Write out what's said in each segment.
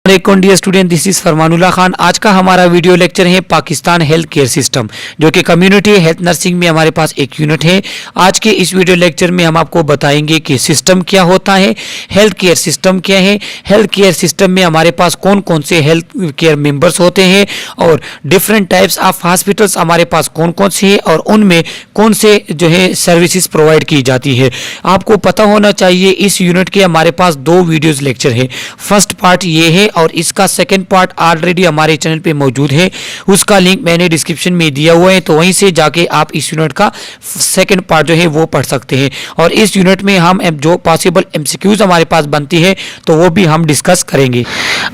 Dear student, this is Farmanullah Khan. आज का हमारा वीडियो लेक्चर है पाकिस्तान हेल्थ केयर सिस्टम, जो कि कम्युनिटी हेल्थ नर्सिंग में हमारे पास एक यूनिट है। आज के इस वीडियो लेक्चर में हम आपको बताएंगे कि सिस्टम क्या होता है, हेल्थ केयर सिस्टम क्या है, हेल्थ केयर सिस्टम में हमारे पास कौन कौन से हेल्थ केयर मेंबर्स होते हैं और डिफरेंट टाइप्स ऑफ हॉस्पिटल्स हमारे पास कौन कौन से हैं और उनमें कौन से जो है सर्विसेज प्रोवाइड की जाती है। आपको पता होना चाहिए इस यूनिट के हमारे पास दो वीडियोज लेक्चर है। फर्स्ट पार्ट ये है और इसका सेकंड पार्ट ऑलरेडी हमारे चैनल पे मौजूद है, उसका लिंक मैंने डिस्क्रिप्शन में दिया हुआ है, तो वहीं से जाके आप इस यूनिट का सेकंड पार्ट जो है वो पढ़ सकते हैं। और इस यूनिट में हम जो पॉसिबल एमसीक्यूज हमारे पास बनती है तो वो भी हम डिस्कस करेंगे।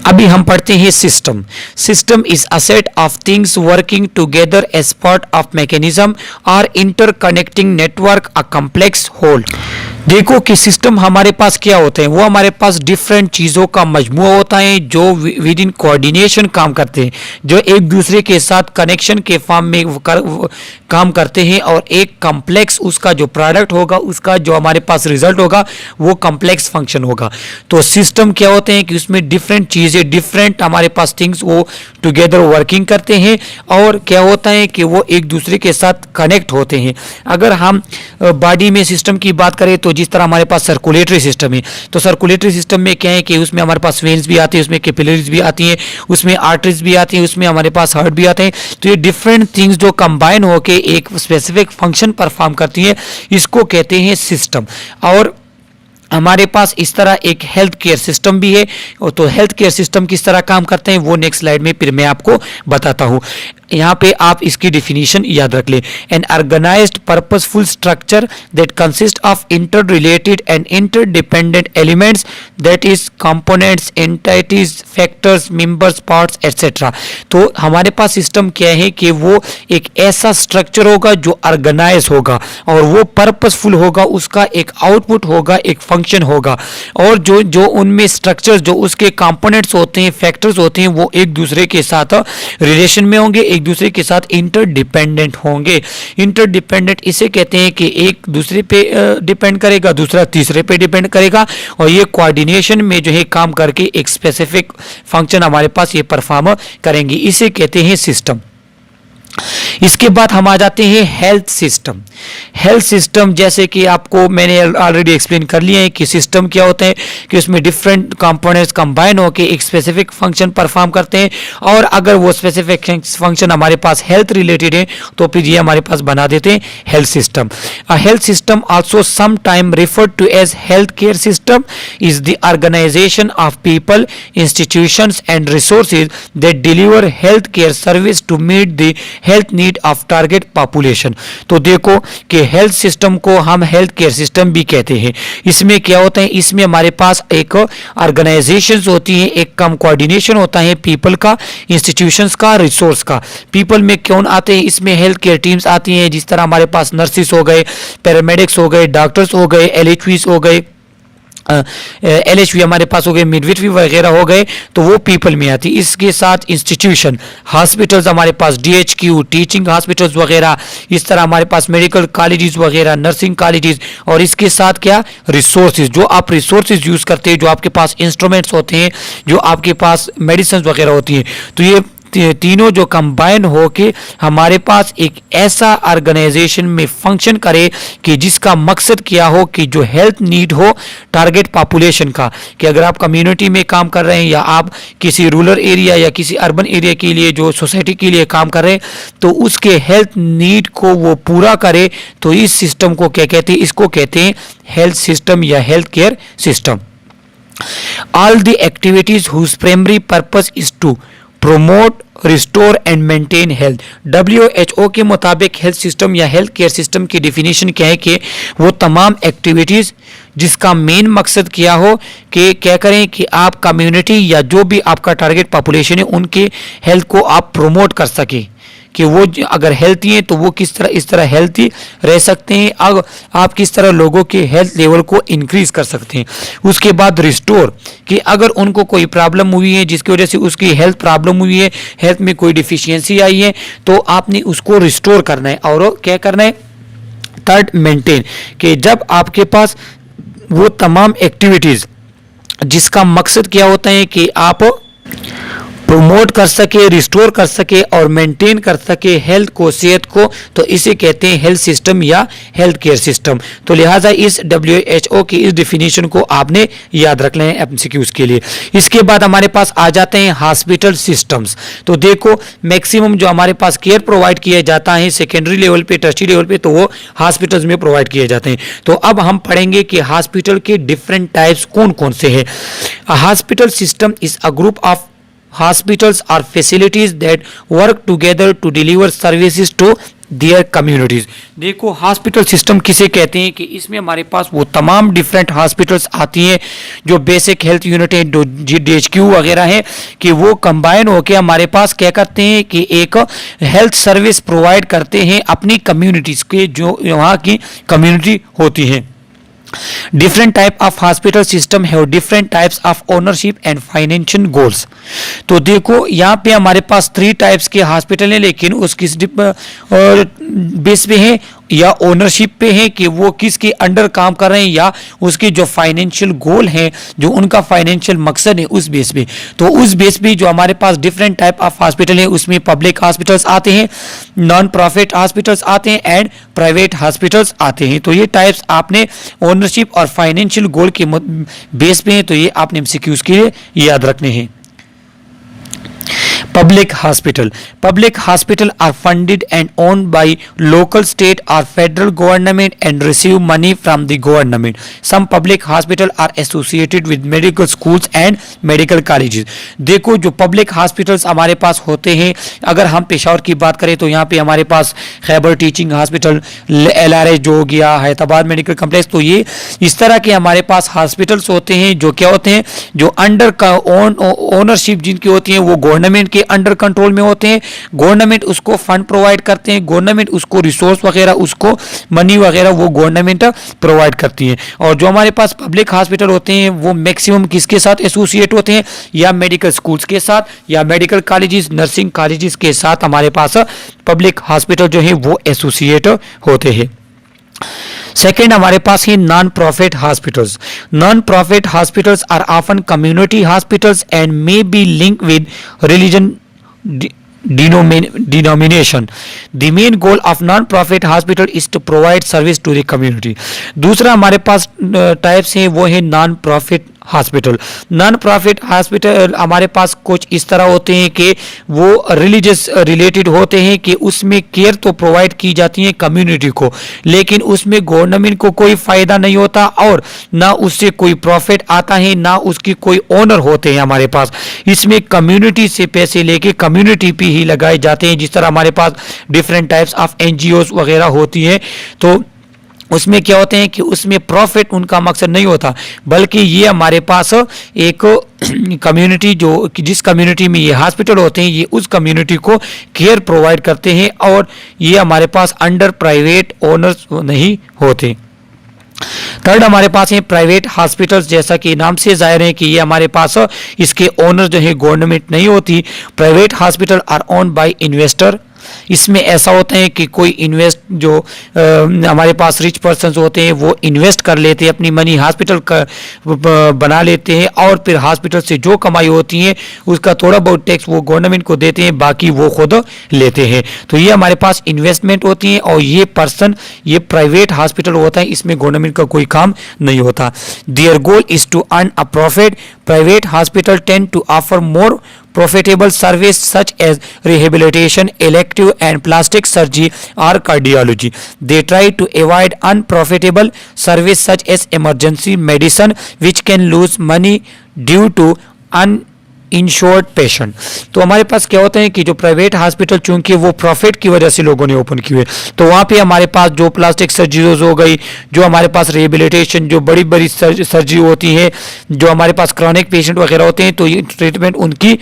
अभी हम पढ़ते हैं system. System is a set of things working together as part of mechanism और interconnecting network, a complex whole. देखो कि सिस्टम हमारे पास क्या होते हैं, वो हमारे पास डिफरेंट चीज़ों का मजमूआ होता है जो विद इन कोऑर्डिनेशन काम करते हैं, जो एक दूसरे के साथ कनेक्शन के फॉर्म में काम करते हैं और एक कॉम्प्लेक्स उसका जो प्रोडक्ट होगा, उसका जो हमारे पास रिजल्ट होगा वो कॉम्प्लेक्स फंक्शन होगा। तो सिस्टम क्या होते हैं कि उसमें डिफरेंट चीज़ें, डिफरेंट हमारे पास थिंग्स वो टुगेदर वर्किंग करते हैं और क्या होता है कि वो एक दूसरे के साथ कनेक्ट होते हैं। अगर हम बॉडी में सिस्टम की बात करें तो जिस तरह हमारे पास सर्कुलेटरी सिस्टम है, तो सर्कुलेटरी सिस्टम में क्या है कि उसमें हमारे पास वेन्स भी आते हैं, उसमें कैपिलरीज भी आती हैं, उसमें आर्टरीज भी आती हैं, उसमें हमारे पास हार्ट भी आते हैं। तो ये डिफरेंट थिंग्स जो कंबाइन होके एक स्पेसिफिक फंक्शन परफॉर्म करती है, इसको कहते हैं सिस्टम। और हमारे पास इस तरह एक हेल्थ केयर सिस्टम भी है। तो हेल्थ केयर सिस्टम किस तरह काम करते हैं वो नेक्स्ट स्लाइड में फिर मैं आपको बताता हूँ। यहाँ पे आप इसकी डिफिनीशन याद रख लें। An organised purposeful structure that consist of interrelated and interdependent elements, that is components, entities, factors, members, parts etcetera. तो हमारे पास सिस्टम क्या है कि वो एक ऐसा स्ट्रक्चर होगा जो ऑर्गेनाइज होगा और वो पर्पसफुल होगा, उसका एक आउटपुट होगा, एक फंक्शन होगा। और जो उनमें स्ट्रक्चर, जो उसके कंपोनेंट्स होते हैं, फैक्टर्स होते हैं, वो एक दूसरे के साथ रिलेशन में होंगे, एक दूसरे के साथ इंटरडिपेंडेंट होंगे। इंटरडिपेंडेंट इसे कहते हैं कि एक दूसरे पे डिपेंड करेगा, दूसरा तीसरे पे डिपेंड करेगा और ये कोऑर्डिनेशन में जो है काम करके एक स्पेसिफिक फंक्शन हमारे पास ये परफॉर्म करेंगे, इसे कहते हैं सिस्टम। इसके बाद हम आ जाते हैं हेल्थ सिस्टम। हेल्थ सिस्टम जैसे कि आपको मैंने ऑलरेडी एक्सप्लेन कर लिया है कि सिस्टम क्या होता है कि उसमें डिफरेंट कंपोनेंट्स कंबाइन होकर एक स्पेसिफिक फंक्शन परफॉर्म करते हैं और अगर वो स्पेसिफिक फंक्शन हमारे पास हेल्थ रिलेटेड है तो फिर ये हमारे पास बना देते हैं health system. A health system also some time referred to as health care system is the organisation of people, institutions and resources that deliver health care service to meet the health need of target population. तो देखो कि health system को हम health care system भी कहते हैं। इसमें क्या होता है, इसमें हमारे पास एक ऑर्गेनाइजेशंस होती हैं, एक कम कोऑर्डिनेशन होता है पीपल का, इंस्टीट्यूशंस का, रिसोर्स का। पीपल में कौन आते हैं, इसमें हेल्थ केयर टीम्स आती हैं, जिस तरह हमारे पास नर्सिस हो गए, पैरामेडिक्स हो गए, डॉक्टर्स हो गए, एलएचवीज हो गए, एलएचवी हमारे पास हो गए, मिडविटरी वगैरह हो गए, तो वो पीपल में आती। इसके साथ इंस्टीट्यूशन, हॉस्पिटल्स हमारे पास डीएचक्यू, टीचिंग हॉस्पिटल्स वगैरह, इस तरह हमारे पास मेडिकल कॉलेजेस वगैरह, नर्सिंग कॉलेजेस, और इसके साथ क्या, रिसोर्सेज, जो आप रिसोर्सेज यूज़ करते हैं, जो आपके पास इंस्ट्रूमेंट्स होते हैं, जो आपके पास मेडिसिन वगैरह होती हैं। तो ये तीनों जो कंबाइन होके हमारे पास एक ऐसा ऑर्गेनाइजेशन में फंक्शन करे कि जिसका मकसद क्या हो कि जो हेल्थ नीड हो टारगेट पॉपुलेशन का, कि अगर आप कम्युनिटी में काम कर रहे हैं या आप किसी रूरल एरिया या किसी अर्बन एरिया के लिए, जो सोसाइटी के लिए काम कर रहे हैं, तो उसके हेल्थ नीड को वो पूरा करे, तो इस सिस्टम को क्या कहते हैं, इसको कहते हैं हेल्थ सिस्टम या health care system. All the activities whose primary purpose is to promote, restore and maintain health. WHO के मुताबिक हेल्थ सिस्टम या हेल्थ केयर सिस्टम की डिफिनीशन क्या है कि वो तमाम एक्टिविटीज़ जिसका मेन मकसद क्या हो कि क्या करें कि आप कम्युनिटी या जो भी आपका टारगेट पॉपुलेशन है उनके हेल्थ को आप प्रोमोट कर सके, कि वो अगर हेल्थी हैं तो वो किस तरह इस तरह हेल्थी रह सकते हैं, अब आप किस तरह लोगों के हेल्थ लेवल को इंक्रीज कर सकते हैं। उसके बाद रिस्टोर, कि अगर उनको कोई प्रॉब्लम हुई है जिसकी वजह से उसकी हेल्थ प्रॉब्लम हुई है, हेल्थ में कोई डिफिशियंसी आई है, तो आपने उसको रिस्टोर करना है। और क्या करना है, थर्ड मेंटेन, कि जब आपके पास वो तमाम एक्टिविटीज़ जिसका मकसद क्या होता है कि आप प्रमोट कर सके, रिस्टोर कर सके और मेंटेन कर सके हेल्थ को, सेहत को, तो इसे कहते हैं हेल्थ सिस्टम या हेल्थ केयर सिस्टम। तो लिहाजा इस WHO की इस डिफिनीशन को आपने याद रख लें एमसीक्यूज के लिए। इसके बाद हमारे पास आ जाते हैं हॉस्पिटल सिस्टम्स। तो देखो मैक्सिमम जो हमारे पास केयर प्रोवाइड किया जाता है सेकेंडरी लेवल पे, टर्शियरी लेवल पे, तो वो हॉस्पिटल्स में प्रोवाइड किए जाते हैं। तो अब हम पढ़ेंगे कि हॉस्पिटल के डिफरेंट टाइप्स कौन कौन से हैं। Hospital system is a group of hospitals are facilities that work together to deliver services to their communities। देखो हॉस्पिटल सिस्टम किसे कहते हैं कि इसमें हमारे पास वो तमाम डिफरेंट हॉस्पिटल्स आती हैं जो बेसिक हेल्थ यूनिट है, DHQ वगैरह है, कि वो कंबाइन होकर हमारे पास क्या करते हैं कि एक हेल्थ सर्विस प्रोवाइड करते हैं अपनी कम्युनिटीज के, जो वहाँ की कम्युनिटी होती है। Different type of hospital system have different types of ownership and financial goals। तो देखो यहाँ पे हमारे पास 3 टाइप्स के हॉस्पिटल हैं, लेकिन उस किस और बेस पे है या ओनरशिप पे है कि वो किसके अंडर काम कर रहे हैं, या उसके जो फाइनेंशियल गोल हैं, जो उनका फाइनेंशियल मकसद है, उस बेस पे। तो उस बेस पे जो हमारे पास डिफरेंट टाइप ऑफ हॉस्पिटल है, उसमें पब्लिक हॉस्पिटल्स आते हैं, नॉन प्रॉफिट हॉस्पिटल्स आते हैं एंड प्राइवेट हॉस्पिटल्स आते हैं। तो ये टाइप्स आपने ओनरशिप और फाइनेंशियल गोल के बेस पे हैं, तो ये आपने एमसीक्यूज के लिए याद रखने हैं। Public hospital are funded and owned by local, state or federal government and receive money from the government. Some public hospital are associated with medical schools and medical colleges। देखो जो पब्लिक हॉस्पिटल्स हमारे पास होते हैं, अगर हम पेशावर की बात करें तो यहाँ पे हमारे पास खैबर टीचिंग हॉस्पिटल, LRH जो हो गया, हैदराबाद मेडिकल कम्प्लेक्स, तो ये इस तरह के हमारे पास हॉस्पिटल्स होते हैं जो क्या होते हैं, जो अंडर का ओनरशिप जिनकी होती है वो गवर्नमेंट के अंडर कंट्रोल में होते हैं। गवर्नमेंट उसको फंड प्रोवाइड करते हैं, गवर्नमेंट उसको रिसोर्स वगैरह, उसको मनी वगैरह वो गवर्नमेंट प्रोवाइड करती है। और जो हमारे पास पब्लिक हॉस्पिटल होते हैं वो मैक्सिमम किसके साथ एसोसिएट होते हैं, या मेडिकल स्कूल्स के साथ, या मेडिकल कॉलेजेस, नर्सिंग कॉलेजेस के साथ हमारे पास पब्लिक हॉस्पिटल जो है वो एसोसिएट होते हैं। सेकेंड हमारे पास है non profit hospitals. Non profit hospitals are often community hospitals and may be link with religion denomination। The main goal of non-profit hospital is to provide service to the community। दूसरा हमारे पास types हैं वो है non profit hospital. Non profit hospital हमारे पास कुछ इस तरह होते हैं कि वो रिलीजियस रिलेटेड होते हैं कि उसमें केयर तो प्रोवाइड की जाती है कम्युनिटी को, लेकिन उसमें गवर्नमेंट को कोई फ़ायदा नहीं होता और ना उससे कोई प्रॉफिट आता है, ना उसकी कोई ओनर होते हैं हमारे पास। इसमें कम्युनिटी से पैसे लेके कम्युनिटी पे ही लगाए जाते हैं। जिस तरह हमारे पास डिफरेंट टाइप्स ऑफ NGOs वगैरह होती हैं, तो उसमें क्या होते हैं कि उसमें प्रॉफिट उनका मकसद नहीं होता, बल्कि ये हमारे पास एक कम्युनिटी जो जिस कम्युनिटी में ये हॉस्पिटल होते हैं, ये उस कम्युनिटी को केयर प्रोवाइड करते हैं और ये हमारे पास अंडर प्राइवेट ओनर्स नहीं होते। थर्ड हमारे पास है प्राइवेट हॉस्पिटल्स। जैसा कि नाम से जाहिर है कि ये हमारे पास इसके ओनर जो है गवर्नमेंट नहीं होती। Private hospital are owned by investor. इसमें ऐसा होता है कि कोई इन्वेस्ट जो हमारे पास रिच पर्सन्स होते हैं वो इन्वेस्ट कर लेते हैं, अपनी मनी हॉस्पिटल का बना लेते हैं और फिर हॉस्पिटल से जो कमाई होती है उसका थोड़ा बहुत टैक्स वो गवर्नमेंट को देते हैं, बाकी वो खुद लेते हैं। तो ये हमारे पास इन्वेस्टमेंट होती है और ये पर्सन ये प्राइवेट हॉस्पिटल होता है, इसमें गवर्नमेंट का कोई काम नहीं होता। Their goal is to earn a profit. Private hospital tend to offer more profitable service such as rehabilitation, elective and plastic surgery or cardiology. They try to avoid unprofitable service such as emergency medicine which can lose money due to uninsured patient। तो हमारे पास क्या होता है कि जो private hospital चूंकि वो profit की वजह से लोगों ने ओपन किए, तो वहाँ पे हमारे पास जो प्लास्टिक सर्जरीज हो गई, जो हमारे पास रिहेबिलिटेशन जो बड़ी बड़ी सर्जरी होती है, जो हमारे पास क्रॉनिक पेशेंट वगैरह होते हैं, तो ये ट्रीटमेंट उनकी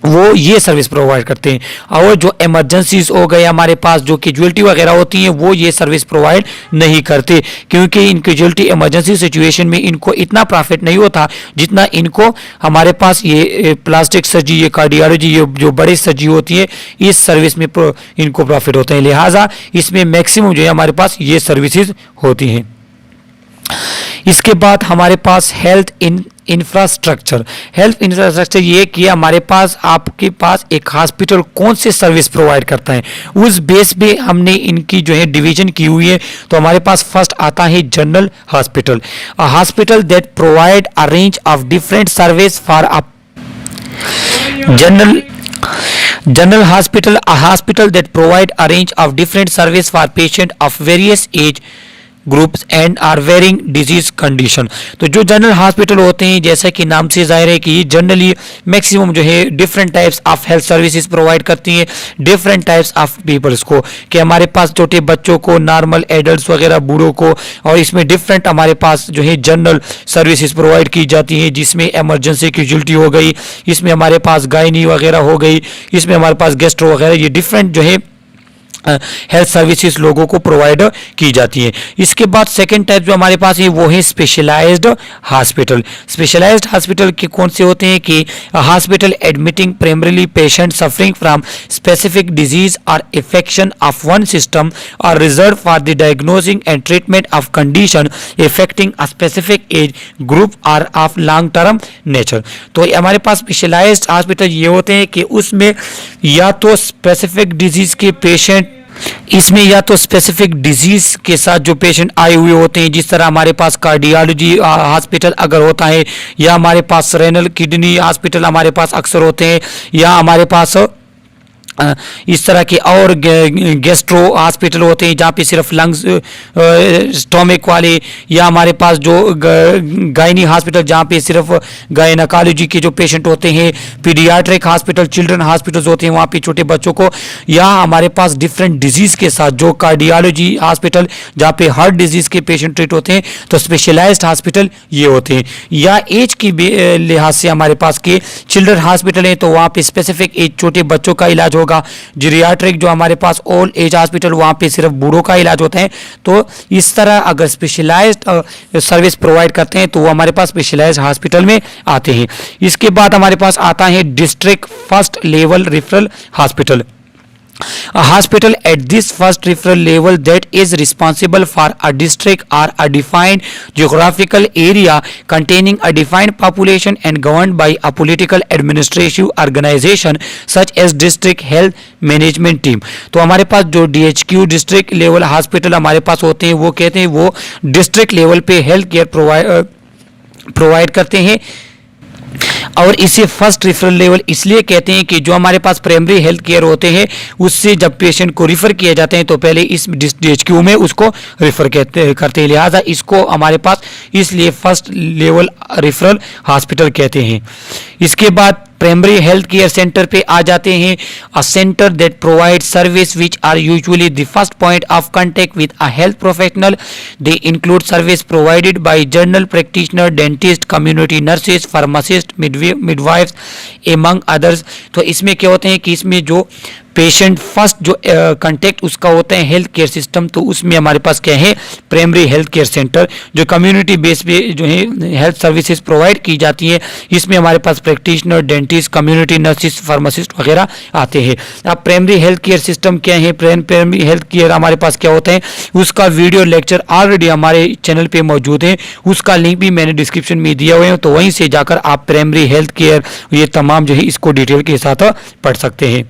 वो ये सर्विस प्रोवाइड करते हैं। और जो इमरजेंसीज हो गए हमारे पास जो कैजुअलिटी वगैरह होती हैं वो ये सर्विस प्रोवाइड नहीं करते, क्योंकि इन कैजुअलिटी इमरजेंसी सिचुएशन में इनको इतना प्रॉफिट नहीं होता जितना इनको हमारे पास ये प्लास्टिक सर्जरी, ये कार्डियोलॉजी, ये जो बड़ी सर्जरी होती है इस सर्विस में इनको प्रॉफिट होते हैं। लिहाजा इसमें मैक्सिमम जो है हमारे पास ये सर्विसेज होती हैं। इसके बाद हमारे पास हेल्थ इंफ्रास्ट्रक्चर। हेल्थ इंफ्रास्ट्रक्चर ये कि हमारे पास आपके पास एक हॉस्पिटल कौन से सर्विस प्रोवाइड करता है, उस बेस पे हमने इनकी जो है डिवीजन की हुई है। तो हमारे पास फर्स्ट आता है general hospital, a hospital that provide a range of different service for a General hospital, a hospital that provide a range of different service for patient of various age groups and are varying disease condition. तो जो general hospital होते हैं, जैसा कि नाम से जाहिर है कि ये जनरली मैक्सिमम जो है different types of health services provide करती हैं डिफरेंट टाइप्स ऑफ पीपल्स को, कि हमारे पास छोटे बच्चों को, नॉर्मल एडल्ट्स वगैरह, बूढ़ों को, और इसमें डिफरेंट हमारे पास जो है जनरल सर्विसेज प्रोवाइड की जाती हैं, जिसमें इमरजेंसी कैजुअल्टी हो गई, इसमें हमारे पास गायनी वगैरह हो गई, इसमें हमारे पास गेस्ट्रो वगैरह, ये डिफरेंट जो है हेल्थ सर्विसेज लोगों को प्रोवाइड की जाती है। इसके बाद सेकंड टाइप जो हमारे पास है वो है स्पेशलाइज्ड हॉस्पिटल। स्पेशलाइज्ड हॉस्पिटल के कौन से होते हैं कि hospital admitting primarily patient suffering from specific disease और इफेक्शन ऑफ वन सिस्टम और reserve for the diagnosing and treatment of condition affecting a specific age group और ऑफ लॉन्ग टर्म नेचर। तो हमारे पास स्पेशलाइज्ड हॉस्पिटल ये होते हैं कि उसमें या तो स्पेसिफिक डिजीज के पेशेंट, इसमें या तो स्पेसिफिक डिजीज के साथ जो पेशेंट आए हुए होते हैं, जिस तरह हमारे पास कार्डियोलॉजी हॉस्पिटल अगर होता है, या हमारे पास रेनल किडनी हॉस्पिटल हमारे पास अक्सर होते हैं, या हमारे पास इस तरह के और गेस्ट्रो हॉस्पिटल होते हैं जहाँ पे सिर्फ लंग्स स्टोमिक वाले, या हमारे पास जो गायनी हॉस्पिटल जहाँ पे सिर्फ गायनाकोलॉजी के जो पेशेंट होते हैं, पीडियाट्रिक हॉस्पिटल, चिल्ड्रन हॉस्पिटल्स होते हैं वहाँ पे छोटे बच्चों को, या हमारे पास डिफरेंट डिजीज़ के साथ जो कार्डियोलॉजी हॉस्पिटल जहाँ पे हार्ट डिजीज़ के पेशेंट ट्रीट होते हैं, तो स्पेशलाइज्ड हॉस्पिटल ये होते हैं। या एज की लिहाज से हमारे पास के चिल्ड्रन हॉस्पिटल हैं तो वहाँ पे स्पेसिफिक एज छोटे बच्चों का इलाज होगा। जीरियाट्रिक जो हमारे पास ओल्ड एज हॉस्पिटल वहां पे सिर्फ बूढ़ों का इलाज होता है। तो इस तरह अगर स्पेशलाइज्ड सर्विस प्रोवाइड करते हैं तो वो हमारे पास स्पेशलाइज्ड हॉस्पिटल में आते हैं। इसके बाद हमारे पास आता है district first level referral hospital. A hospital at this first referral level that is responsible for a district or a defined geographical area containing a defined population and governed by a political administrative organization such as district health management team। तो हमारे पास जो DHQ district level hospital हमारे पास होते हैं वो कहते हैं वो डिस्ट्रिक्ट लेवल पे हेल्थ केयर प्रोवाइड करते हैं, और इसे फर्स्ट रेफरल लेवल इसलिए कहते हैं कि जो हमारे पास प्राइमरी हेल्थ केयर होते हैं उससे जब पेशेंट को रिफ़र किए जाते हैं तो पहले इस DHQ में उसको रिफ़र करते हैं, लिहाजा इसको हमारे पास इसलिए फर्स्ट लेवल रेफरल हॉस्पिटल कहते हैं। इसके बाद प्राइमरी हेल्थ केयर सेंटर पे आ जाते हैं। A centre that provide service which are usually the first point of contact with a health professional. They include service provided by general practitioner, dentist, community nurses, pharmacist, midwifes among others. तो इसमें क्या होते हैं कि इसमें जो patient first जो contact उसका होता है हेल्थ केयर सिस्टम, तो उसमें हमारे पास क्या है प्राइमरी हेल्थ केयर सेंटर जो कम्युनिटी बेस पे जो है हेल्थ सर्विसेज प्रोवाइड की जाती है। इसमें हमारे पास practitioner, dentist, community nurses, pharmacist वगैरह आते हैं। अब प्राइमरी हेल्थ केयर सिस्टम क्या है, प्राइमरी हेल्थ केयर हमारे पास क्या होता है, उसका वीडियो लेक्चर ऑलरेडी हमारे चैनल पे मौजूद है, उसका लिंक भी मैंने डिस्क्रिप्शन में दिया हुआ है, तो वहीं से जाकर आप प्राइमरी हेल्थ केयर ये तमाम जो है इसको डिटेल के साथ पढ़ सकते हैं।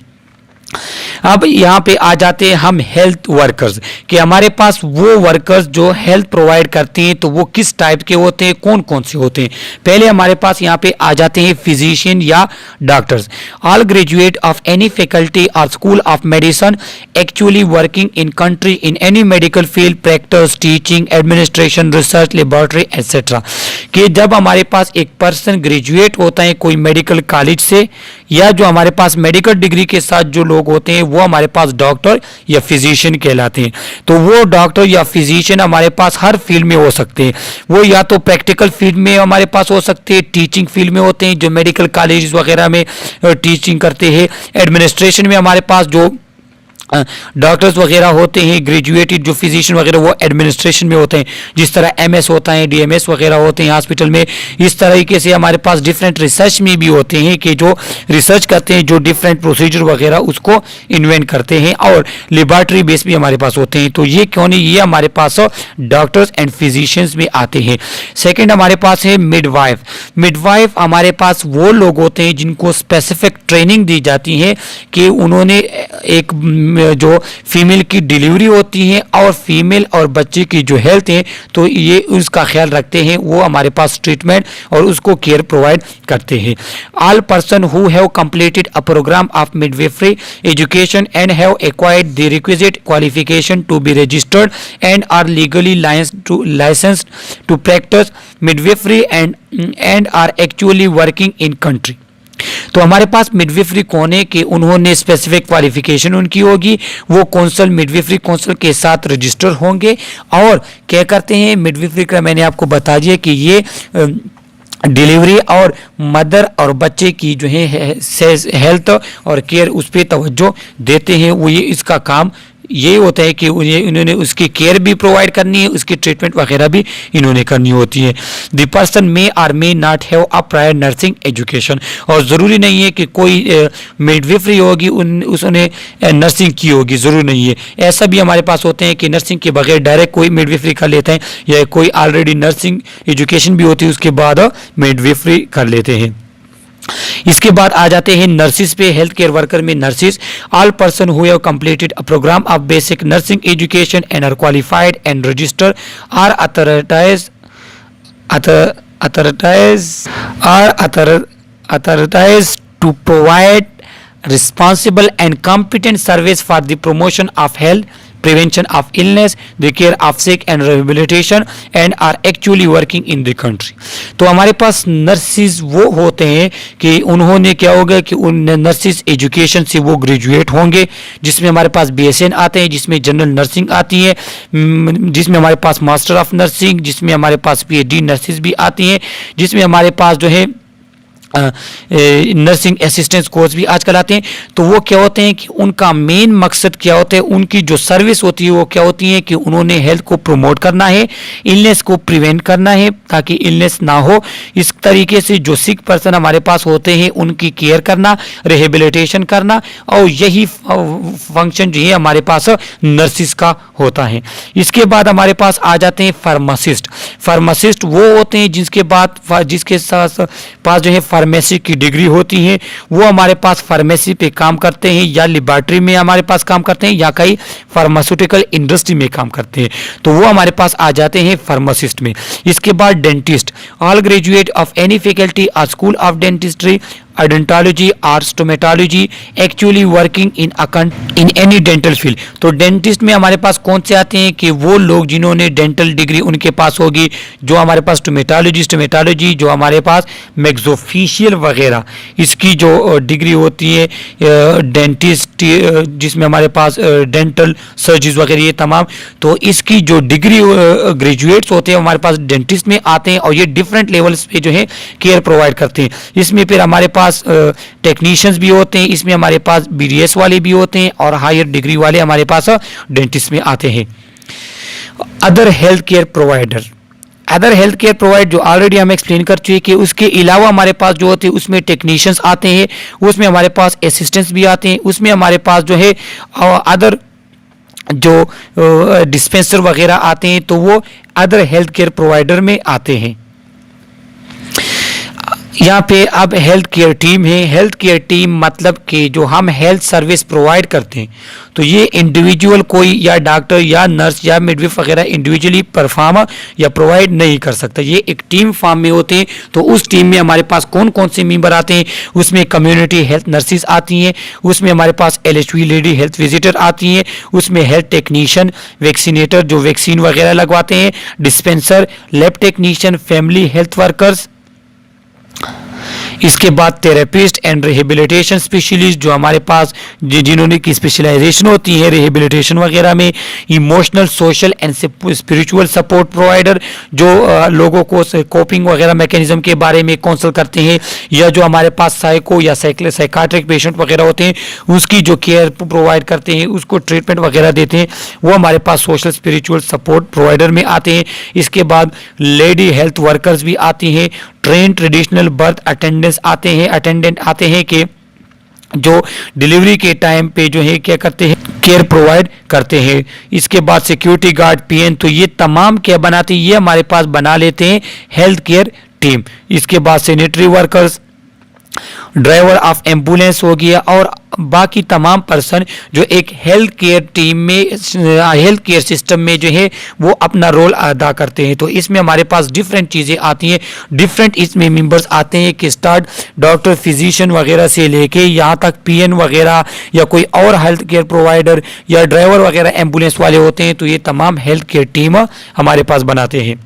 अब यहाँ पे आ जाते हैं हम हेल्थ वर्कर्स कि हमारे पास वो वर्कर्स जो हेल्थ प्रोवाइड करते हैं तो वो किस टाइप के होते हैं, कौन कौन से होते हैं। पहले हमारे पास यहाँ पे आ जाते हैं फिजिशियन या doctors. All graduate of any faculty और school of medicine actually working in country in any medical field, practice, teaching, administration, research, laboratory etcetera. कि जब हमारे पास एक पर्सन ग्रेजुएट होता है कोई मेडिकल कॉलेज से, या जो हमारे पास मेडिकल डिग्री के साथ जो लोग होते हैं वो हमारे पास डॉक्टर या फिजिशियन कहलाते हैं। तो वो डॉक्टर या फिजिशियन हमारे पास हर फील्ड में हो सकते हैं। वो या तो प्रैक्टिकल फील्ड में हमारे पास हो सकते हैं, टीचिंग फील्ड में होते हैं जो मेडिकल कॉलेज वगैरह में टीचिंग करते हैं, एडमिनिस्ट्रेशन में हमारे पास जो डॉक्टर्स वगैरह होते हैं, ग्रेजुएटेड जो फिजिशियन वगैरह वो एडमिनिस्ट्रेशन में होते हैं, जिस तरह एमएस होता है, डीएमएस वगैरह होते हैं हॉस्पिटल में। इस तरीके से हमारे पास डिफरेंट रिसर्च में भी होते हैं कि जो रिसर्च करते हैं, जो डिफरेंट प्रोसीजर वगैरह उसको इन्वेंट करते हैं, और लेबॉर्ट्री बेस भी हमारे पास होते हैं। तो ये क्यों नहीं, ये हमारे पास डॉक्टर्स एंड फिजिशियंस में आते हैं। सेकेंड हमारे पास है मिडवाइफ। मिडवाइफ हमारे पास वो लोग होते हैं जिनको स्पेसिफिक ट्रेनिंग दी जाती है कि उन्होंने एक जो फीमेल की डिलीवरी होती है और फीमेल और बच्चे की जो हेल्थ है तो ये उसका ख्याल रखते हैं, वो हमारे पास ट्रीटमेंट और उसको केयर प्रोवाइड करते हैं। All person who have completed a programme of midwifery education and have acquired the requisite qualification to be registered and are legally licensed to practice midwifery and are actually working in country। तो हमारे पास midwifery कौन है कि उन्होंने specific qualification उनकी होगी, वो council midwifery council के साथ रजिस्टर होंगे और क्या करते हैं मिडवाइफरी का मैंने आपको बता दिया कि ये डिलीवरी और मदर और बच्चे की जो है हेल्थ और केयर उस पर तवज्जो देते हैं। वो ये इसका काम ये होता है कि उन्होंने उसकी केयर भी प्रोवाइड करनी है, उसकी ट्रीटमेंट वगैरह भी इन्होंने करनी होती है। The person may or may not have a prior nursing education, और ज़रूरी नहीं है कि कोई मिडवाइफरी होगी उसने नर्सिंग की होगी, ज़रूरी नहीं है। ऐसा भी हमारे पास होते हैं कि नर्सिंग के बगैर डायरेक्ट कोई मिडवाइफरी कर लेते हैं, या कोई ऑलरेडी नर्सिंग एजुकेशन भी होती है उसके बाद मिडवाइफरी कर लेते हैं। इसके बाद आ जाते हैं नर्सिस पे। हेल्थ केयर वर्कर में nurses, all person who have completed a programme of basic nursing education and are qualified and register are authorised to provide responsible and competent service for the promotion of health, prevention of illness, the care of sick and rehabilitation and are actually working in the country। तो हमारे पास nurses वो होते हैं कि उन्होंने क्या होगा कि उन नर्सिस एजुकेशन से वो ग्रेजुएट होंगे, जिसमें हमारे पास BSN आते हैं, जिसमें जनरल नर्सिंग आती है, जिसमें हमारे पास मास्टर ऑफ नर्सिंग, जिसमें हमारे पास PhD नर्सिस भी आती हैं, जिसमें हमारे पास जो है नर्सिंग असिस्टेंस कोर्स भी आजकल आते हैं। तो वो क्या होते हैं कि उनका मेन मकसद क्या होता है, उनकी जो सर्विस होती है वो क्या होती है कि उन्होंने हेल्थ को प्रमोट करना है, इलनेस को प्रिवेंट करना है ताकि इलनेस ना हो। इस तरीके से जो सिक पर्सन हमारे पास होते हैं उनकी केयर करना, रिहेबिलिटेशन करना, और यही फंक्शन जो है हमारे पास नर्सिस का होता है। इसके बाद हमारे पास आ जाते हैं फार्मासिस्ट। फार्मासिस्ट वो होते हैं जिसके पास जो है फार्मेसी की डिग्री होती है, वो हमारे पास फार्मेसी पे काम करते हैं, या लेबॉर्ट्री में हमारे पास काम करते हैं, या कई फार्मास्यूटिकल इंडस्ट्री में काम करते हैं, तो वो हमारे पास आ जाते हैं फार्मासिस्ट में। इसके बाद dentist, all graduate of any faculty और school of dentistry, odontology or stomatology actually working in any dental field। तो डेंटिस्ट में हमारे पास कौन से आते हैं कि वो लोग जिन्होंने डेंटल डिग्री उनके पास होगी, जो हमारे पास स्टोमेटोलॉजी जो हमारे पास मैक्सोफेशियल वगैरह इसकी जो डिग्री होती है, डेंटिस्ट जिसमें हमारे पास डेंटल सर्जरीज वगैरह ये तमाम, तो इसकी जो डिग्री ग्रेजुएट्स होते हैं हमारे पास डेंटिस्ट में आते हैं, और ये डिफरेंट लेवल्स पे जो है केयर प्रोवाइड करते हैं। इसमें फिर हमारे पास टेक्नीशियंस भी होते हैं, इसमें हमारे पास BDS वाले भी होते हैं, और हायर डिग्री वाले हमारे पास डेंटिस्ट में आते हैं। Other health care provider, other health care provider जो ऑलरेडी हम एक्सप्लेन कर चुके कि उसके अलावा हमारे पास जो होते हैं उसमें टेक्नीशियंस आते हैं, उसमें हमारे पास असिस्टेंट्स भी आते हैं, उसमें हमारे पास जो है अदर जो डिस्पेंसर वगैरह आते हैं, तो वो अदर हेल्थ केयर प्रोवाइडर में आते हैं। यहाँ पे अब हेल्थ केयर टीम है। हेल्थ केयर टीम मतलब कि जो हम हेल्थ सर्विस प्रोवाइड करते हैं, तो ये इंडिविजुअल कोई या डॉक्टर या नर्स या मिडवाइफ वगैरह इंडिविजुअली परफॉर्म या प्रोवाइड नहीं कर सकता, ये एक टीम फॉर्म में होते हैं। तो उस टीम में हमारे पास कौन कौन से मेंबर आते हैं, उसमें कम्युनिटी हेल्थ नर्सिस आती हैं, उसमें हमारे पास LHV लेडी हेल्थ विजिटर आती हैं, उसमें हेल्थ टेक्नीशियन, वैक्सीनेटर जो वैक्सीन वगैरह लगवाते हैं, dispenser, lab technician, family health workers, इसके बाद थेरेपिस्ट एंड रिहेबिलिटेशन स्पेशलिस्ट जो हमारे पास जिन्होंने की स्पेशलाइजेशन होती है रिहेबिलिटेशन वगैरह में। Emotional, social and spiritual support provider जो लोगों को कोपिंग वगैरह मैकेनिज्म के बारे में काउंसल करते हैं, या जो हमारे पास साइको या साइकाट्रिक पेशेंट वगैरह होते हैं उसकी जो केयर प्रोवाइड करते हैं, उसको ट्रीटमेंट वगैरह देते हैं, वो हमारे पास सोशल स्पिरिचुअल सपोर्ट प्रोवाइडर में आते हैं। इसके बाद लेडी हेल्थ वर्कर्स भी आती हैं, ट्रेन ट्रेडिशनल बर्थ अटेंडेंट आते हैं कि जो डिलीवरी के टाइम पे जो है क्या करते हैं, केयर प्रोवाइड करते हैं। इसके बाद सिक्योरिटी गार्ड, पीएन, तो ये तमाम क्या बनाते हैं, ये हमारे पास बना लेते हैं हेल्थ केयर टीम। इसके बाद sanitary workers, driver of ambulance हो गया, और बाकी तमाम पर्सन जो एक हेल्थ केयर टीम में, हेल्थ केयर सिस्टम में जो है वो अपना रोल अदा करते हैं। तो इसमें हमारे पास डिफरेंट चीज़ें आती हैं, डिफरेंट इसमें मेंबर्स आते हैं कि स्टार्ट डॉक्टर, फिजिशियन वगैरह से लेके यहाँ तक पीएन वगैरह या कोई और हेल्थ केयर प्रोवाइडर या ड्राइवर वगैरह एम्बुलेंस वाले होते हैं। तो ये तमाम हेल्थ केयर टीम हमारे पास बनाते हैं।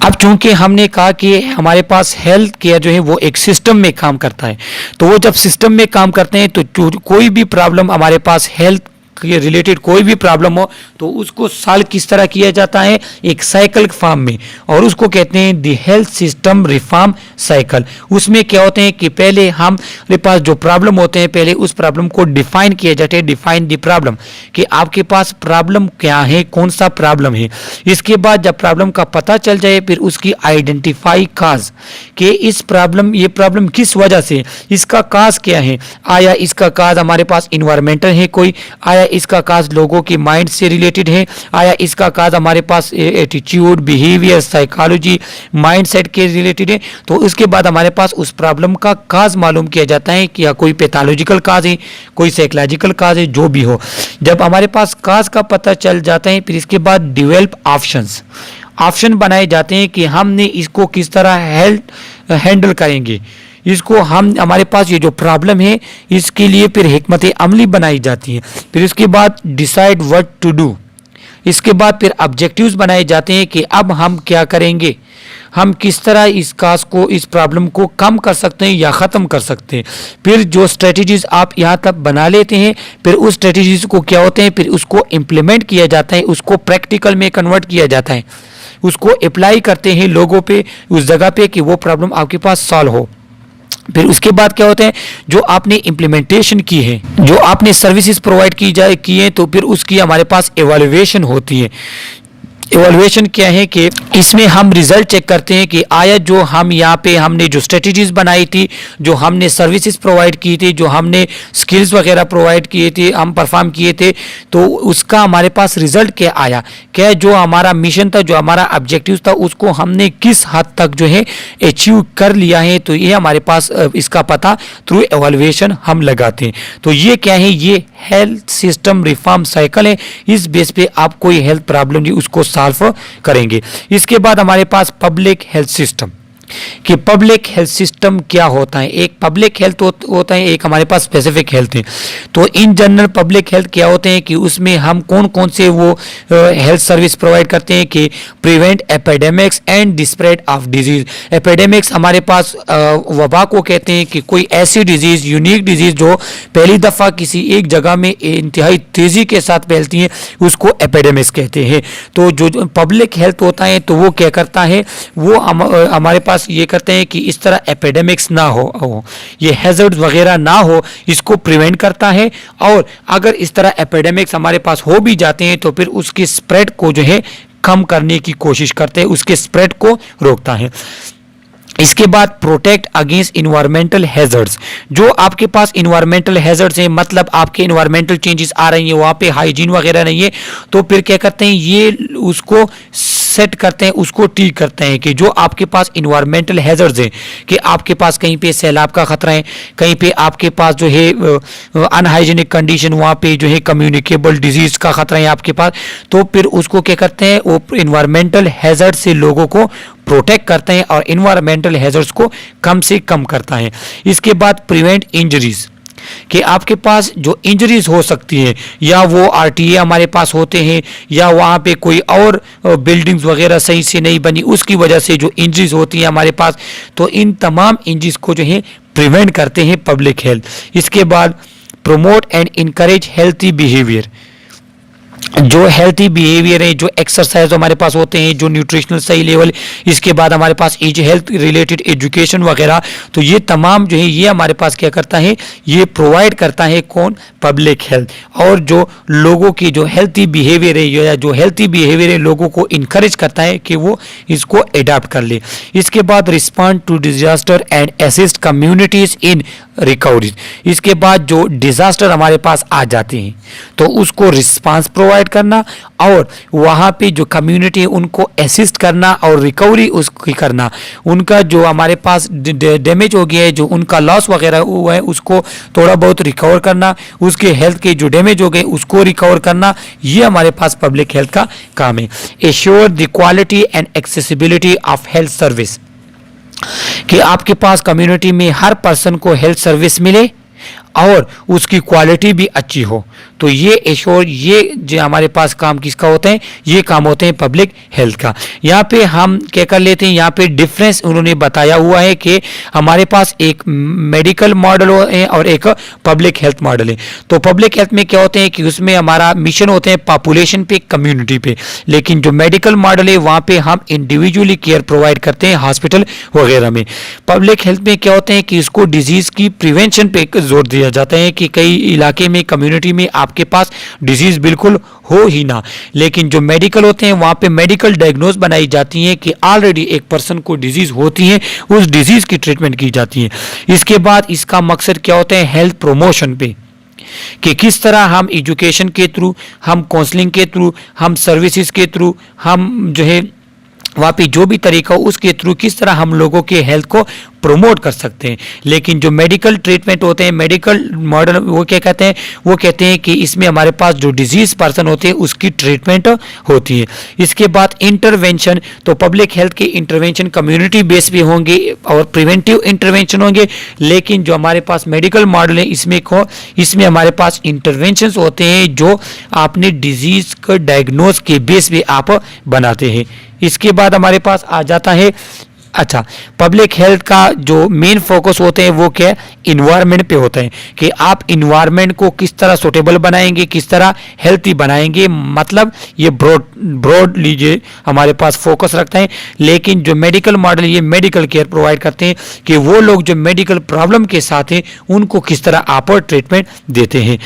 अब चूंकि हमने कहा कि हमारे पास हेल्थ केयर जो है वो एक सिस्टम में काम करता है, तो वो जब सिस्टम में काम करते हैं तो कोई भी प्रॉब्लम हमारे पास हेल्थ के रिलेटेड कोई भी प्रॉब्लम हो तो उसको सॉल्व किस तरह किया जाता है, एक साइकिल फॉर्म में, और उसको कहते हैं the health system reform cycle. उसमें क्या होते हैं कि पहले हमारे पास जो प्रॉब्लम होते हैं पहले उस प्रॉब्लम को डिफाइन किया जाता है, डिफाइन द प्रॉब्लम, कि आपके पास प्रॉब्लम क्या है, कौन सा प्रॉब्लम है। इसके बाद जब प्रॉब्लम का पता चल जाए फिर उसकी आइडेंटिफाई काज, कि इस प्रॉब्लम, ये प्रॉब्लम किस वजह से, इसका काज क्या है, आया इसका काज हमारे पास इन्वायरमेंटल है कोई, आया इसका काज लोगों की माइंड से रिलेटेड है, आया इसका काज हमारे पास एटीट्यूड, बिहेवियर, साइकोलॉजी, माइंडसेट के रिलेटेड है। तो उसके बाद हमारे पास उस प्रॉब्लम का काज मालूम किया जाता है कि या कोई पैथोलॉजिकल काज है, कोई साइकोलॉजिकल काज है, जो भी हो। जब हमारे पास काज का पता चल जाता है फिर इसके बाद डेवलप ऑप्शन बनाए जाते हैं कि हमने इसको किस तरह हैंडल करेंगे, इसको हमारे पास ये जो प्रॉब्लम है इसके लिए फिर हिकमत अमली बनाई जाती है। फिर इसके बाद डिसाइड व्हाट टू डू, इसके बाद फिर ऑब्जेक्टिव्स बनाए जाते हैं कि अब हम क्या करेंगे, हम किस तरह इस काज को, इस प्रॉब्लम को कम कर सकते हैं या ख़त्म कर सकते हैं। फिर जो स्ट्रेटजीज आप यहाँ तक बना लेते हैं फिर उस स्ट्रेटजीज को क्या होते हैं, फिर उसको इम्प्लीमेंट किया जाता है, उसको प्रैक्टिकल में कन्वर्ट किया जाता है, उसको अप्लाई करते हैं लोगों पे, उस जगह पे कि वो प्रॉब्लम आपके पास सॉल्व हो। फिर उसके बाद क्या होते हैं, जो आपने इम्प्लीमेंटेशन की है, जो आपने सर्विसेज प्रोवाइड की है, तो फिर उसकी हमारे पास एवैल्यूएशन होती है। इवैल्यूएशन क्या है कि इसमें हम रिजल्ट चेक करते हैं कि आया जो हम यहाँ पे हमने जो स्ट्रेटजीज बनाई थी, जो हमने सर्विसेज प्रोवाइड की थी, जो हमने स्किल्स वगैरह प्रोवाइड किए थे, हम परफॉर्म किए थे, तो उसका हमारे पास रिजल्ट क्या आया, क्या जो हमारा मिशन था, जो हमारा ऑब्जेक्टिव था, उसको हमने किस हद तक जो है अचीव कर लिया है। तो ये हमारे पास इसका पता थ्रू एवैल्यूएशन हम लगाते हैं। तो ये क्या है, ये हेल्थ सिस्टम रिफॉर्म साइकिल है। इस बेस पे आप कोई हेल्थ प्रॉब्लम जी उसको सॉल्व करेंगे। इसके बाद हमारे पास पब्लिक हेल्थ सिस्टम, कि पब्लिक हेल्थ सिस्टम क्या होता है। एक पब्लिक हेल्थ होता है, एक हमारे पास स्पेसिफिक हेल्थ है। तो इन जनरल पब्लिक हेल्थ क्या होते हैं कि उसमें हम कौन कौन से वो हेल्थ सर्विस प्रोवाइड करते हैं कि prevent epidemics and the spread of disease. Epidemics हमारे पास वबा को कहते हैं कि कोई ऐसी डिजीज, यूनिक डिजीज जो पहली दफ़ा किसी एक जगह में इंतहाई तेज़ी के साथ फैलती हैं, उसको एपिडेमिक्स कहते हैं। तो जो पब्लिक हेल्थ होता है तो वो क्या करता है, वो हमारे पास ये करते हैं कि इस तरह एपिडेमिक्स ना हो, ये हैजर्ड वगैरह ना हो, इसको प्रिवेंट करता है। और अगर इस तरह एपिडेमिक्स हमारे पास हो भी जाते हैं तो फिर उसकी स्प्रेड को जो है कम करने की कोशिश करते हैं, उसके स्प्रेड को रोकता है। इसके बाद प्रोटेक्ट अगेंस्ट इन्वायरमेंटल हैजर्ड्स। जो आपके पास इन्वायरमेंटल हैजर्ड्स हैं, मतलब आपके इन्वायरमेंटल चेंजेस आ रही हैं, वहाँ पे हाइजीन वगैरह नहीं है, तो फिर क्या करते हैं, ये उसको सेट करते हैं, उसको ठीक करते हैं कि जो आपके पास इन्वायरमेंटल हैजर्ड्स हैं, कि आपके पास कहीं पे सैलाब का खतरा है, कहीं पे आपके पास जो है अनहाइजीनिक कंडीशन, वहाँ पे जो है कम्युनिकेबल डिजीज का खतरा है आपके पास, तो फिर उसको क्या करते हैं, वो इन्वायरमेंटल हैजर्ड से लोगों को प्रोटेक्ट करते हैं और इन्वायरमेंटल हैजर्ड्स को कम से कम करता है। इसके बाद प्रिवेंट इंजरीज, कि आपके पास जो इंजरीज हो सकती हैं या वो आरटीए हमारे पास होते हैं या वहाँ पे कोई और बिल्डिंग्स वगैरह सही से नहीं बनी उसकी वजह से जो इंजरीज होती हैं हमारे पास, तो इन तमाम इंजरीज को जो है प्रिवेंट करते हैं पब्लिक हेल्थ। इसके बाद promote and encourage healthy behaviour, जो हेल्थी बिहेवियर है, जो एक्सरसाइज हमारे पास होते हैं, जो न्यूट्रिशनल सही लेवल, इसके बाद हमारे पास एज हेल्थ रिलेटेड एजुकेशन वगैरह, तो ये तमाम जो है ये हमारे पास क्या करता है, ये प्रोवाइड करता है कौन, पब्लिक हेल्थ। और जो लोगों की जो हेल्थी बिहेवियर है या जो हेल्थी बिहेवियर है लोगों को इनकरेज करता है कि वो इसको अडॉप्ट कर ले। इसके बाद respond to disaster and assist communities in recovery, इसके बाद जो डिजास्टर हमारे पास आ जाते हैं तो उसको रिस्पांस प्रोवाइड करना और वहाँ पे जो कम्युनिटी है उनको असिस्ट करना और रिकवरी उसकी करना, उनका जो हमारे पास डैमेज हो गया है, जो उनका लॉस वगैरह हुआ है उसको थोड़ा बहुत रिकवर करना, उसके हेल्थ के जो डैमेज हो गए उसको रिकवर करना, ये हमारे पास पब्लिक हेल्थ का काम है। Assure the quality and accessibility of health service, कि आपके पास कम्युनिटी में हर पर्सन को हेल्थ सर्विस मिले और उसकी क्वालिटी भी अच्छी हो, तो ये एश्योर, ये जो हमारे पास काम किसका होते हैं, ये काम होते हैं पब्लिक हेल्थ का। यहाँ पे हम क्या कर लेते हैं, यहाँ पे डिफरेंस उन्होंने बताया हुआ है कि हमारे पास एक मेडिकल मॉडल है और एक पब्लिक हेल्थ मॉडल है। तो पब्लिक हेल्थ में क्या होते हैं कि उसमें हमारा मिशन होते हैं पॉपुलेशन पे, कम्युनिटी पे, लेकिन जो मेडिकल मॉडल है वहाँ पे हम इंडिविजुअली केयर प्रोवाइड करते हैं हॉस्पिटल वगैरह में। पब्लिक हेल्थ में क्या होते हैं कि इसको डिजीज की प्रिवेंशन पे जोर दिया जाता है कि कई इलाके में, कम्युनिटी में आपके पास डिजीज बिल्कुल हो ही ना, लेकिन जो मेडिकल होते हैं वहां पे मेडिकल डायग्नोज बनाई जाती है कि ऑलरेडी एक पर्सन को डिजीज होती है, उस डिजीज की ट्रीटमेंट की जाती है। इसके बाद इसका मकसद क्या होता है, हेल्थ प्रमोशन पे, कि किस तरह हम एजुकेशन के थ्रू, हम काउंसलिंग के थ्रू, हम सर्विसेज के थ्रू, हम जो है वहाँ पे जो भी तरीका हो उसके थ्रू किस तरह हम लोगों के हेल्थ को प्रमोट कर सकते हैं। लेकिन जो मेडिकल ट्रीटमेंट होते हैं, मेडिकल मॉडल, वो क्या कहते हैं, वो कहते हैं कि इसमें हमारे पास जो डिजीज पर्सन होते हैं उसकी ट्रीटमेंट होती है। इसके बाद इंटरवेंशन, तो पब्लिक हेल्थ के इंटरवेंशन कम्युनिटी बेस भी होंगे और प्रिवेंटिव इंटरवेंशन होंगे, लेकिन जो हमारे पास मेडिकल मॉडल है इसमें हमारे पास इंटरवेंशन होते हैं जो आपने डिजीज को डायग्नोज के बेस पे आप बनाते हैं। इसके बाद हमारे पास आ जाता है, अच्छा, पब्लिक हेल्थ का जो मेन फोकस होते हैं वो क्या है, इन्वायरमेंट पे होता है कि आप इन्वायरमेंट को किस तरह सूटेबल बनाएंगे, किस तरह हेल्थी बनाएंगे, मतलब ये ब्रॉड लीजिए हमारे पास फोकस रखते हैं। लेकिन जो मेडिकल मॉडल, ये मेडिकल केयर प्रोवाइड करते हैं कि वो लोग जो मेडिकल प्रॉब्लम के साथ हैं उनको किस तरह आप ट्रीटमेंट देते हैं।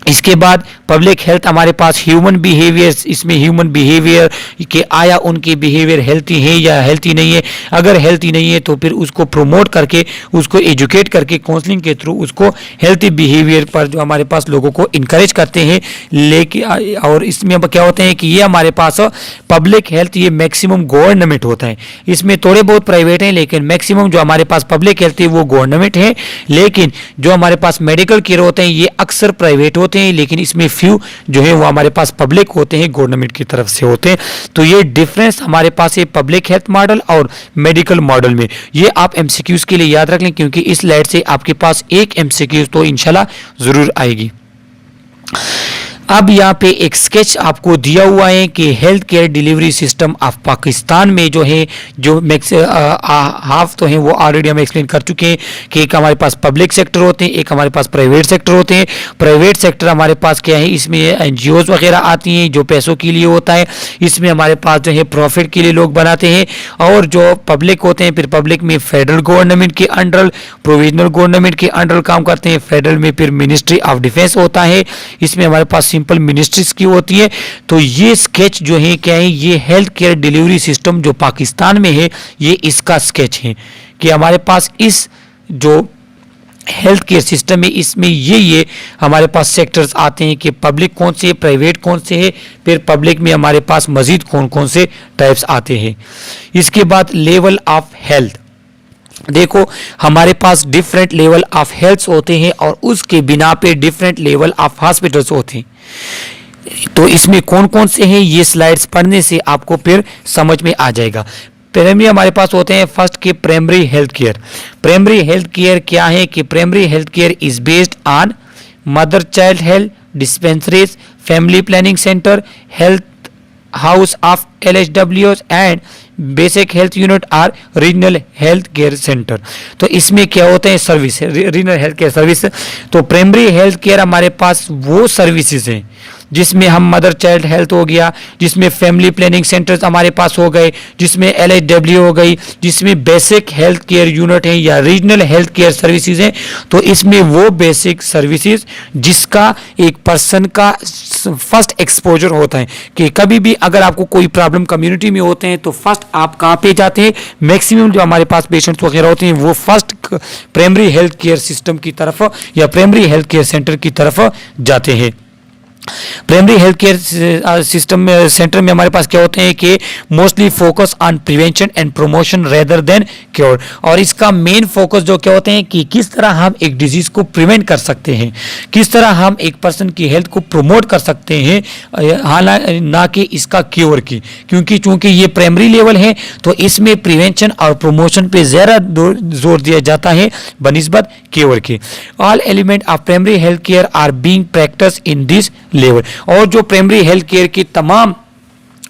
इसके बाद पब्लिक हेल्थ हमारे पास ह्यूमन बिहेवियर, इसमें ह्यूमन बिहेवियर के आया उनके बिहेवियर हेल्थी है या हेल्थी नहीं है, अगर हेल्थी नहीं है तो फिर उसको प्रमोट करके, उसको एजुकेट करके काउंसलिंग के थ्रू उसको हेल्थी बिहेवियर पर जो हमारे पास लोगों को इनकरेज करते हैं। लेकिन और इसमें क्या होते हैं कि ये हमारे पास पब्लिक हेल्थ, ये मैक्सिमम गवर्नमेंट होता है, इसमें थोड़े बहुत प्राइवेट हैं लेकिन मैक्सिमम जो हमारे पास पब्लिक हेल्थ है वो गवर्नमेंट है। लेकिन जो हमारे पास मेडिकल केयर होते हैं ये अक्सर प्राइवेट होते हैं, लेकिन इसमें फ्यू जो है वो हमारे पास पब्लिक होते हैं, गवर्नमेंट की तरफ से होते हैं। तो ये डिफरेंस हमारे पास है पब्लिक हेल्थ मॉडल और मेडिकल मॉडल में। ये आप एमसीक्यूज के लिए याद रख लें क्योंकि इस स्लाइड से आपके पास एक एमसीक्यूज तो इंशाल्लाह जरूर आएगी। अब यहाँ पे एक स्केच आपको दिया हुआ है कि health care delivery system of Pakistan में जो है, जो हाफ तो है वो ऑलरेडी हम एक्सप्लेन कर चुके हैं कि एक हमारे पास पब्लिक सेक्टर होते हैं, एक हमारे पास प्राइवेट सेक्टर होते हैं। प्राइवेट सेक्टर हमारे पास क्या है, इसमें एनजीओज वगैरह आती हैं जो पैसों के लिए होता है, इसमें हमारे पास जो है प्रॉफिट के लिए लोग बनाते हैं। और जो पब्लिक होते हैं, फिर पब्लिक में फेडरल गवर्नमेंट के अंडर, प्रोविजनल गवर्नमेंट के अंडर काम करते हैं। फेडरल में फिर मिनिस्ट्री ऑफ डिफेंस होता है, इसमें हमारे पास सिंपल मिनिस्ट्रीज की होती है। तो ये स्केच जो है क्या है, ये हेल्थ केयर डिलीवरी सिस्टम जो पाकिस्तान में है ये इसका स्केच है कि हमारे पास इस जो हेल्थ केयर सिस्टम है इसमें ये हमारे पास सेक्टर्स आते हैं कि पब्लिक कौन से है, प्राइवेट कौन से है, फिर पब्लिक में हमारे पास मजीद कौन कौन से टाइप्स आते हैं। इसके बाद लेवल ऑफ हेल्थ, देखो हमारे पास डिफरेंट लेवल ऑफ हेल्थ होते हैं और उसके बिना पे डिफरेंट लेवल ऑफ हॉस्पिटल्स होते हैं। तो इसमें कौन कौन से हैं ये स्लाइड्स पढ़ने से आपको फिर समझ में आ जाएगा। प्राइमरी हमारे पास होते हैं फर्स्ट के primary health care. Primary health care क्या है कि primary health care is based on mother child health dispensaries, family planning centre, health house of LHWs and basic health unit or regional health care centre. तो इसमें क्या होते हैं service, regional health care service. तो primary health care हमारे पास वो services हैं जिसमें हम मदर चाइल्ड हेल्थ हो गया, जिसमें फैमिली प्लानिंग सेंटर्स हमारे पास हो गए, जिसमें LHW हो गई, जिसमें बेसिक हेल्थ केयर यूनिट है या रीजनल हेल्थ केयर सर्विसेज हैं। तो इसमें वो बेसिक सर्विसेज जिसका एक पर्सन का फर्स्ट एक्सपोजर होता है कि कभी भी अगर आपको कोई प्रॉब्लम कम्युनिटी में होते हैं तो फर्स्ट आप कहाँ पे जाते हैं, मैक्सिमम जो हमारे पास पेशेंट्स वगैरह होते हैं वो first primary health care system की तरफ या प्राइमरी हेल्थ केयर सेंटर की तरफ जाते हैं। Primary health care system centre में हमारे पास क्या होते हैं कि mostly focus on prevention and promotion rather than cure. और इसका मेन फोकस जो क्या होते हैं कि किस तरह हम एक डिजीज को प्रिवेंट कर सकते हैं, किस तरह हम एक पर्सन की हेल्थ को प्रमोट कर सकते हैं, हालांकि ना कि इसका क्योर की, क्योंकि चूंकि ये प्राइमरी लेवल है तो इसमें प्रिवेंशन और प्रमोशन पे ज़्यादा जोर दिया जाता है बनिस्बत क्योर के। All element of primary health care are being practice in this level. और जो प्राइमरी हेल्थ केयर की तमाम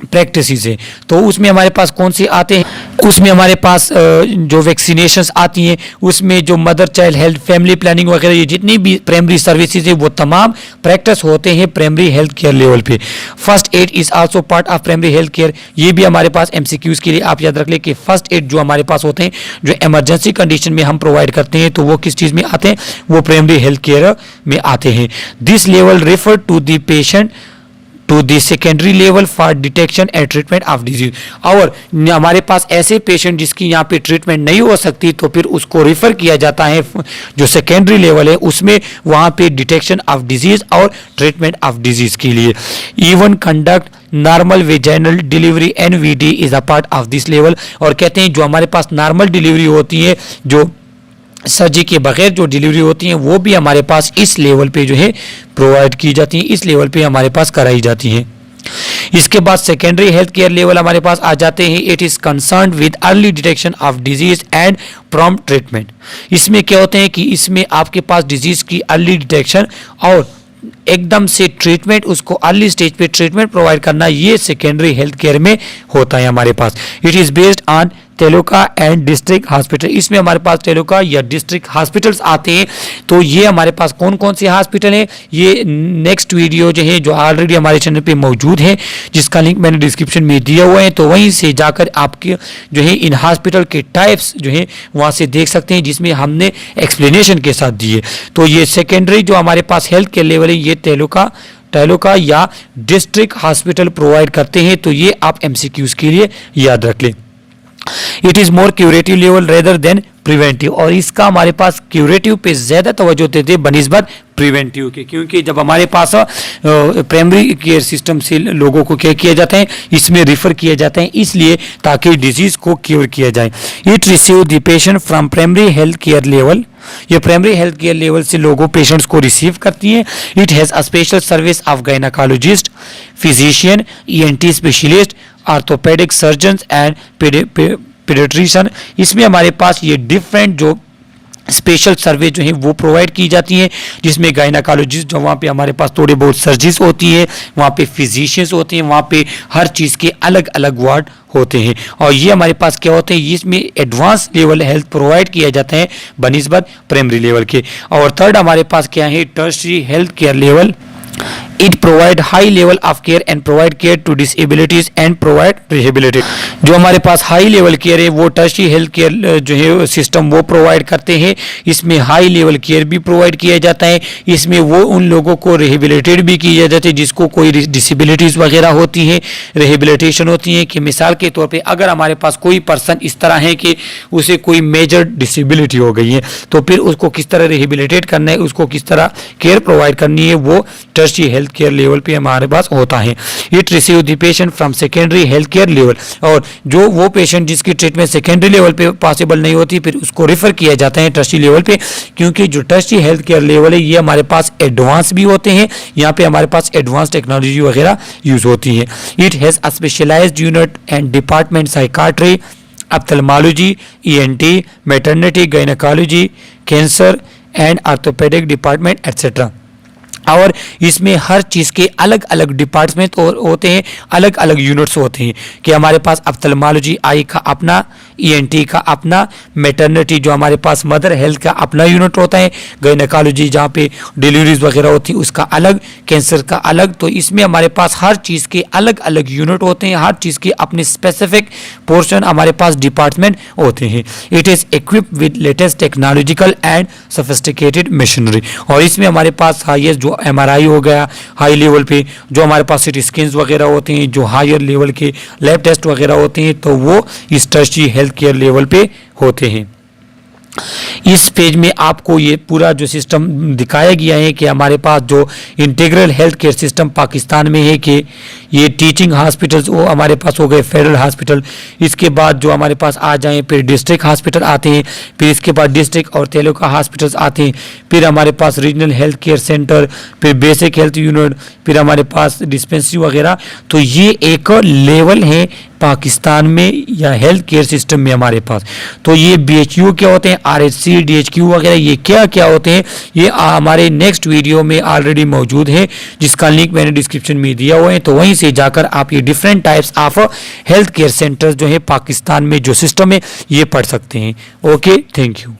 प्रैक्टिसेस है तो उसमें हमारे पास कौन से आते हैं, उसमें हमारे पास जो वैक्सीनेशंस आती हैं, उसमें जो mother child health, family planning वगैरह ये जितनी भी प्राइमरी सर्विसेज है वो तमाम प्रैक्टिस होते हैं प्राइमरी हेल्थ केयर लेवल पे। First aid is also part of primary health care. ये भी हमारे पास MCQs के लिए आप याद रख लें कि फर्स्ट एड जो हमारे पास होते हैं जो इमरजेंसी कंडीशन में हम प्रोवाइड करते हैं तो वो किस चीज़ में आते हैं, वो प्राइमरी हेल्थ केयर में आते हैं। This level refer to the patient to the secondary level for detection and treatment of disease. और हमारे पास ऐसे पेशेंट जिसकी यहाँ पे ट्रीटमेंट नहीं हो सकती तो फिर उसको रेफर किया जाता है जो सेकेंडरी लेवल है उसमें, वहाँ पे डिटेक्शन ऑफ डिजीज और ट्रीटमेंट ऑफ डिजीज के लिए। Even conduct normal vaginal delivery NVD is a part of this level. और कहते हैं जो हमारे पास नॉर्मल डिलीवरी होती है, जो सर्जरी के बगैर जो डिलीवरी होती हैं वो भी हमारे पास इस लेवल पे जो है प्रोवाइड की जाती हैं, इस लेवल पे हमारे पास कराई जाती हैं। इसके बाद सेकेंडरी हेल्थ केयर लेवल हमारे पास आ जाते हैं। It is concerned with early detection of disease and prompt treatment. इसमें क्या होते हैं कि इसमें आपके पास डिजीज की अर्ली डिटेक्शन और एकदम से ट्रीटमेंट, उसको अर्ली स्टेज पे ट्रीटमेंट प्रोवाइड करना, ये सेकेंडरी हेल्थ केयर में होता है हमारे पास। It is based on taluka and district hospital. इसमें हमारे पास तेलुका या डिस्ट्रिक्ट हॉस्पिटल्स आते हैं। तो ये हमारे पास कौन कौन से हॉस्पिटल हैं, ये नेक्स्ट वीडियो जो है जो ऑलरेडी हमारे चैनल पे मौजूद है जिसका लिंक मैंने डिस्क्रिप्शन में दिया हुआ है, तो वहीं से जाकर आपके जो है इन हॉस्पिटल के टाइप्स जो है वहाँ से देख सकते हैं जिसमें हमने एक्सप्लेनेशन के साथ दिए। तो ये सेकेंडरी जो हमारे पास हेल्थ केयर लेवल है ये तेलुका या डिस्ट्रिक्ट हॉस्पिटल प्रोवाइड करते हैं। तो ये आप MCQs के लिए याद रख लें। It is more curative level rather than preventive. और इसका हमारे पास क्यूरेटिव पे ज्यादा तवज्जो देते हैं बनिस्बत प्रिवेंटिव के, क्योंकि जब हमारे पास प्राइमरी केयर सिस्टम से लोगों को क्या किया जाता है, इसमें रिफर किया जाता है इसलिए ताकि डिजीज को क्योर किया जाए। It receive the patient from primary health care level. ये प्राइमरी हेल्थ केयर लेवल से लोगों पेशेंट्स को रिसीव करती है। It has a special service of gynaecologist, physician, ENT specialist, orthopaedic surgeons and paediatrician. इसमें हमारे पास ये डिफरेंट जो स्पेशल सर्विस जो है वो प्रोवाइड की जाती हैं, जिसमें गायनाकोलॉजिस्ट जो वहाँ पे हमारे पास थोड़े बहुत सर्जरीज होती है, वहाँ पे फिजिशियंस होते हैं, वहाँ पे हर चीज़ के अलग अलग वार्ड होते हैं। और ये हमारे पास क्या होते हैं, इसमें एडवांस लेवल हेल्थ प्रोवाइड किया जाता है बनिस्बत प्राइमरी लेवल के। और थर्ड हमारे पास क्या है, tertiary health care level. It provide high level of care and provide care to disabilities and provide rehabilitation। जो हमारे पास हाई लेवल केयर है वो टर्शियरी हेल्थ केयर जो है सिस्टम वो प्रोवाइड करते हैं। इसमें हाई लेवल केयर भी प्रोवाइड किया जाता है। इसमें वो उन लोगों को रिहेबिलिटेट भी किया जाता है जिसको कोई डिसेबिलिटीज़ वगैरह होती है, रिहेबिलिटेशन होती है। कि मिसाल के तौर पे अगर हमारे पास कोई पर्सन इस तरह है कि उसे कोई मेजर डिसेबिलिटी हो गई है तो फिर उसको किस तरह रिहेबिलिटेट करना है, उसको किस तरह केयर प्रोवाइड करनी है, वो टर्शियरी हेल्थ केयर लेवल पे हमारे पास होता है। It receive the patient from secondary health care level. और जो वो पेशेंट जिसकी ट्रीटमेंट सेकेंडरी लेवल पे पॉसिबल नहीं होती फिर उसको रेफर किया जाता है टर्शियरी लेवल पे, क्योंकि जो टर्शियरी हेल्थ केयर लेवल है ये हमारे पास एडवांस भी होते हैं। यहाँ पे हमारे पास एडवांस टेक्नोलॉजी वगैरह यूज होती है। It has a specialised unit and department psychiatry, ophthalmology, ENT, maternity, gynaecology, cancer and orthopaedic department etcetera. और इसमें हर चीज़ के अलग अलग डिपार्टमेंट होते हैं, अलग अलग यूनिट्स होते हैं कि हमारे पास ऑप्थेल्मोलॉजी आई का अपना, ईएनटी का अपना, मैटरनिटी जो हमारे पास मदर हेल्थ का अपना यूनिट होता है, गायनेकोलॉजी जहाँ पे डिलीवरीज वगैरह होती है उसका अलग, कैंसर का अलग। तो इसमें हमारे पास हर चीज़ के अलग अलग यूनिट होते हैं, हर चीज़ के अपने स्पेसिफिक पोर्शन हमारे पास डिपार्टमेंट होते हैं। It is equipped with latest technological and sophisticated machinery. और इसमें हमारे पास हाईएस्ट जो एमआरआई हो गया हाई लेवल पे, जो हमारे पास सिटी स्कैन्स वगैरह होते हैं, जो हायर लेवल के लैब टेस्ट वगैरह होते हैं, तो वो इस टर्शियरी हेल्थ केयर लेवल पे होते हैं। इस पेज में आपको ये पूरा जो सिस्टम दिखाया गया है कि हमारे पास जो integral health care system Pakistan में है कि ये टीचिंग हॉस्पिटल्स वो हमारे पास हो गए फेडरल हॉस्पिटल, इसके बाद जो हमारे पास आ जाएं फिर डिस्ट्रिक्ट हॉस्पिटल आते हैं, फिर इसके बाद डिस्ट्रिक्ट और तालुका हॉस्पिटल्स आते हैं, फिर हमारे पास रीजनल हेल्थ केयर सेंटर, फिर बेसिक हेल्थ यूनिट, फिर हमारे पास डिस्पेंसरी वगैरह। तो ये एक लेवल है पाकिस्तान में या हेल्थ केयर सिस्टम में हमारे पास। तो ये बीएचयू क्या होते हैं, आरएचसी, डीएचक्यू वगैरह ये क्या क्या होते हैं, ये हमारे नेक्स्ट वीडियो में ऑलरेडी मौजूद है जिसका लिंक मैंने डिस्क्रिप्शन में दिया हुआ है। तो वहीं से जाकर आप ये different types of health care centres जो है पाकिस्तान में जो सिस्टम है ये पढ़ सकते हैं। Okay, thank you.